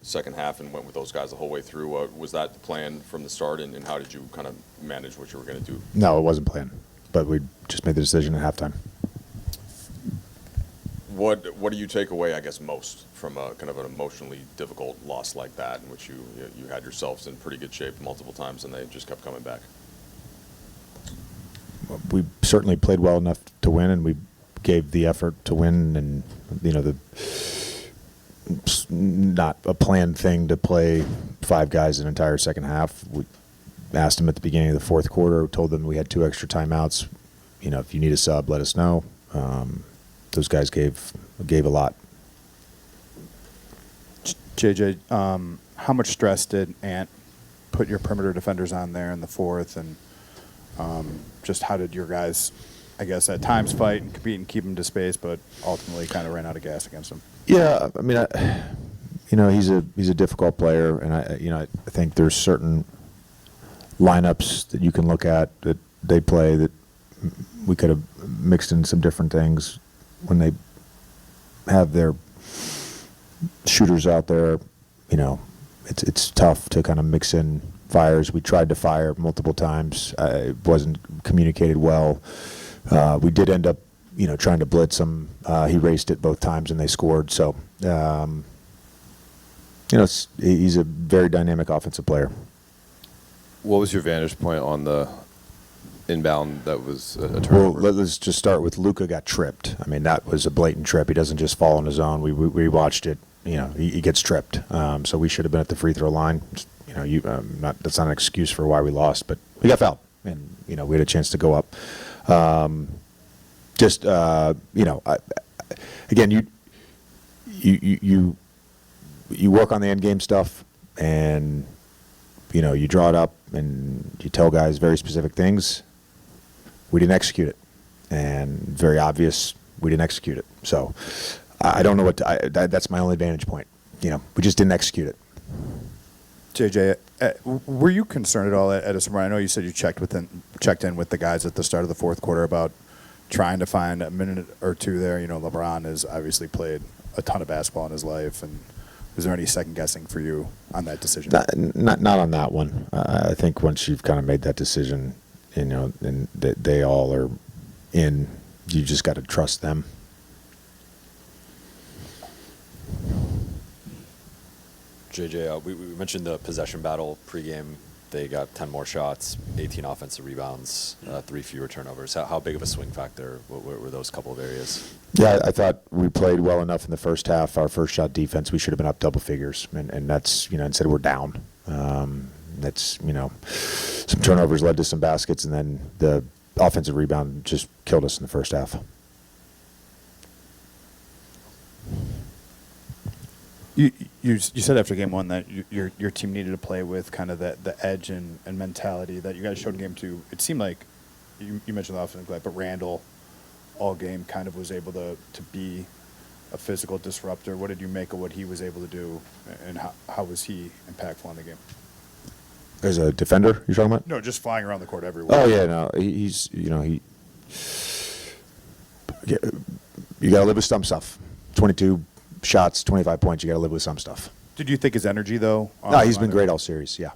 second half and went with those guys the whole way through. Was that the plan from the start, and how did you kind of manage what you were going to do? No, it wasn't planned, but we just made the decision at halftime. What do you take away, I guess, most from a kind of an emotionally difficult loss like that, in which you had yourselves in pretty good shape multiple times and they just kept coming back? We certainly played well enough to win, and we gave the effort to win. And it's not a planned thing to play 5 guys an entire second half. We asked them at the beginning of the fourth quarter, told them we had 2 extra timeouts. If you need a sub, let us know. Those guys gave a lot. JJ, how much stress did Ant put your perimeter defenders on there in the fourth, and just how did your guys, I guess, at times fight and compete and keep him to space, but ultimately kind of ran out of gas against him? Yeah, I mean, he's a difficult player, and I think there's certain lineups that you can look at that they play that we could have mixed in some different things when they have their shooters out there. It's tough to kind of mix in fires. We tried to fire multiple times. It wasn't communicated well. We did end up, trying to blitz him. He raced it both times and they scored. So, he's a very dynamic offensive player. What was your vantage point on the inbound that was a turnover? Well, let's just start with Luka got tripped. I mean, that was a blatant trip. He doesn't just fall on his own. We watched it. He gets tripped. So we should have been at the free throw line. That's not an excuse for why we lost, but we got fouled, and we had a chance to go up. Again, you work on the end game stuff, and you draw it up, and you tell guys very specific things. We didn't execute it, and very obvious we didn't execute it. So I don't know that's my only vantage point. We just didn't execute it. JJ, were you concerned at all at a point? I know you said you checked in with the guys at the start of the fourth quarter about trying to find a minute or two there. LeBron has obviously played a ton of basketball in his life, and was there any second guessing for you on that decision? Not on that one. I think once you've kind of made that decision, and they all are in, you just got to trust them. JJ, we mentioned the possession battle pregame. They got 10 more shots, 18 offensive rebounds, 3 fewer turnovers. How big of a swing factor were those couple of areas? Yeah, I thought we played well enough in the first half. Our first shot defense, we should have been up double figures, and that's instead we're down. That's some turnovers led to some baskets, and then the offensive rebound just killed us in the first half. You said after game one that your team needed to play with kind of the edge and mentality that you guys showed in game two. It seemed like you mentioned the offensive play, but Randall all game kind of was able to be a physical disruptor. What did you make of what he was able to do, and how was he impactful on the game? As a defender, you're talking about? No, just flying around the court everywhere. Oh yeah, no, he's you got to live with some stuff. 22 shots, 25 points. You got to live with some stuff. Did you think his energy though? No, he's been great all series. Yeah.